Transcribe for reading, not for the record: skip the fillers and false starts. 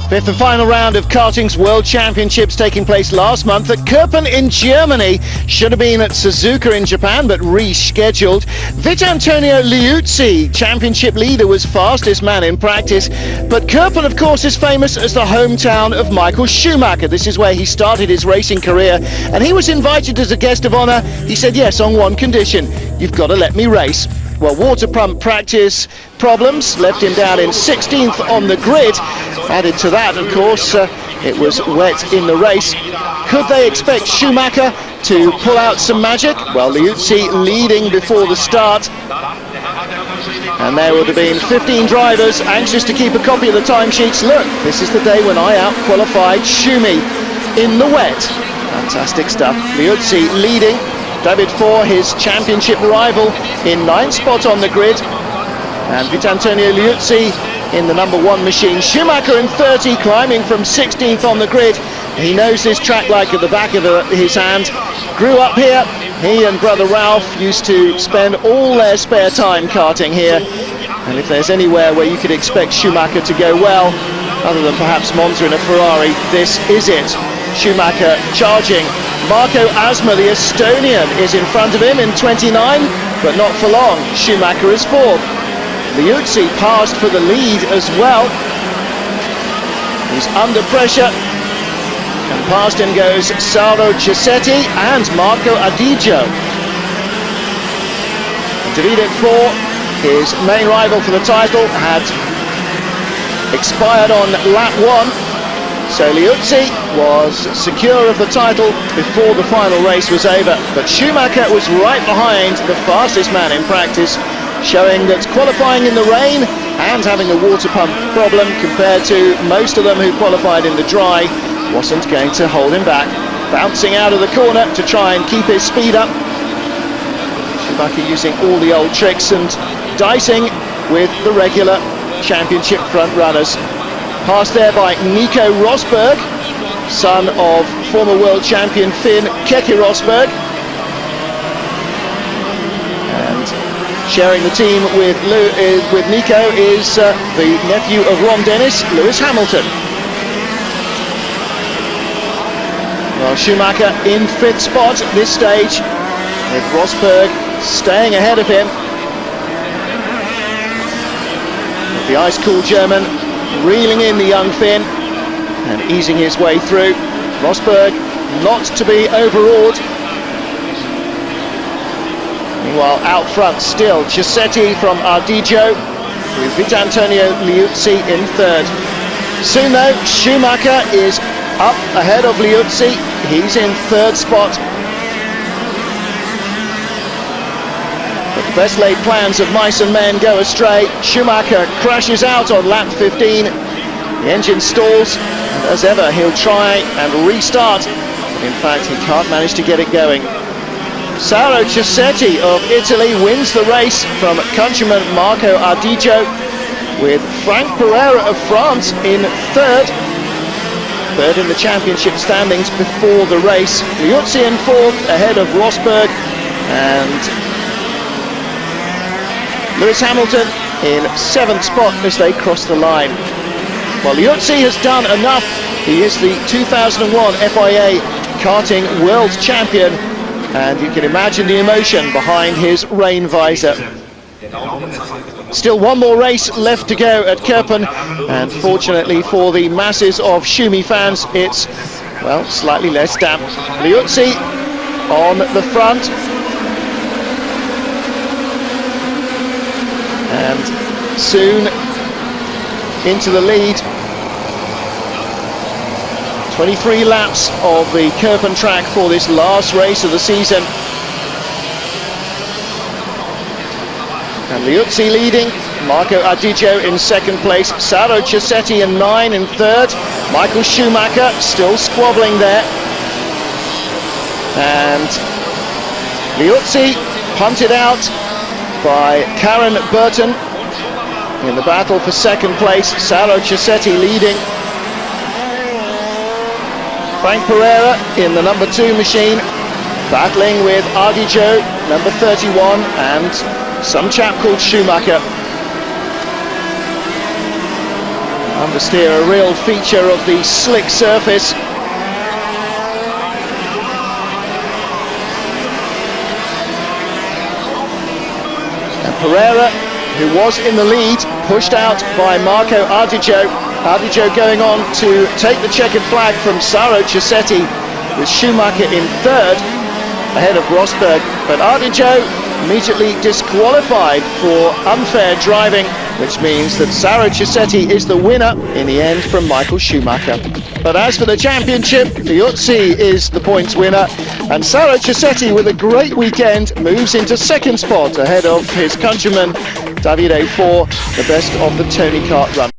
Fifth and final round of karting's World Championships taking place last month at Kerpen in Germany. Should have been at Suzuka in Japan, but rescheduled. Vitantonio Liuzzi, championship leader, was fastest man in practice. But Kerpen, of course, is famous as the hometown of Michael Schumacher. This is where he started his racing career, and he was invited as a guest of honour. He said yes on one condition: you've got to let me race. Well, water pump practice problems left him down in 16th on the grid. Added to that, of course, it was wet in the race. Could they expect Schumacher to pull out some magic? Well, Liuzzi leading before the start. And there would have been 15 drivers anxious to keep a copy of the timesheets. Look, this is the day when I out-qualified Schumi in the wet. Fantastic stuff. Liuzzi leading. Davide Fore, his championship rival, in 9th spot on the grid. And Vitantonio Liuzzi in the number 1 machine. Schumacher in 30, climbing from 16th on the grid. He knows this track like at the back of his hand. Grew up here. He and brother Ralph used to spend all their spare time karting here. And if there's anywhere where you could expect Schumacher to go well, other than perhaps Monza in a Ferrari, this is it. Schumacher charging. Marco Asma, the Estonian, is in front of him in 29, but not for long. Schumacher is 4th. Liuzzi passed for the lead as well. He's under pressure, and past him goes Sauro Cesetti and Marco Adiggio. Davide Fore, his main rival for the title, had expired on lap 1. So Liuzzi was secure of the title before the final race was over. But Schumacher was right behind the fastest man in practice, showing that qualifying in the rain and having a water pump problem compared to most of them who qualified in the dry wasn't going to hold him back. Bouncing out of the corner to try and keep his speed up. Schumacher using all the old tricks and dicing with the regular championship front runners. Passed there by Nico Rosberg, son of former world champion Finn Keke Rosberg. And sharing the team with Nico is the nephew of Ron Dennis, Lewis Hamilton. Well, Schumacher in 5th spot at this stage, with Rosberg staying ahead of him. With the ice-cool German reeling in the young Finn and easing his way through. Rosberg not to be overawed. Meanwhile, out front still, Cesetti from Adiggio, with Vitantonio Liuzzi in 3rd. Soon though, Schumacher is up ahead of Liuzzi. He's in 3rd spot. But the best laid plans of mice and men go astray. Schumacher crashes out on lap 15. The engine stalls, and as ever he'll try and restart, but in fact he can't manage to get it going. Sauro Cesetti of Italy wins the race from countryman Marco Adiggio, with Frank Pereira of France in 3rd. 3rd in the championship standings before the race. Liuzzi in 4th ahead of Rosberg, and Lewis Hamilton in 7th spot as they cross the line. Well, Liuzzi has done enough. He is the 2001 FIA karting world champion, and you can imagine the emotion behind his rain visor. Still one more race left to go at Kerpen, and fortunately for the masses of Schumi fans, it's, well, slightly less damp. Liuzzi on the front. And soon into the lead. 23 laps of the Kerpen track for this last race of the season. And Liuzzi leading, Marco Adiggio in 2nd place, Sauro Cesetti in 9 in 3rd, Michael Schumacher still squabbling there. And Liuzzi punted out by Karen Burton in the battle for 2nd place. Sauro Cesetti leading. Frank Pereira in the number 2 machine, battling with Adiggio, number 31, and some chap called Schumacher. Understeer, a real feature of the slick surface. And Pereira, who was in the lead, pushed out by Marco Ardijo. Ardijo going on to take the checkered flag from Sauro Cesetti, with Schumacher in third, ahead of Rosberg. But Ardijo immediately disqualified for unfair driving, which means that Sauro Cesetti is the winner in the end from Michael Schumacher. But as for the championship, Liuzzi is the points winner, and Sauro Cesetti, with a great weekend, moves into second spot ahead of his countryman Davide Fore, the best of the Tony Kart run.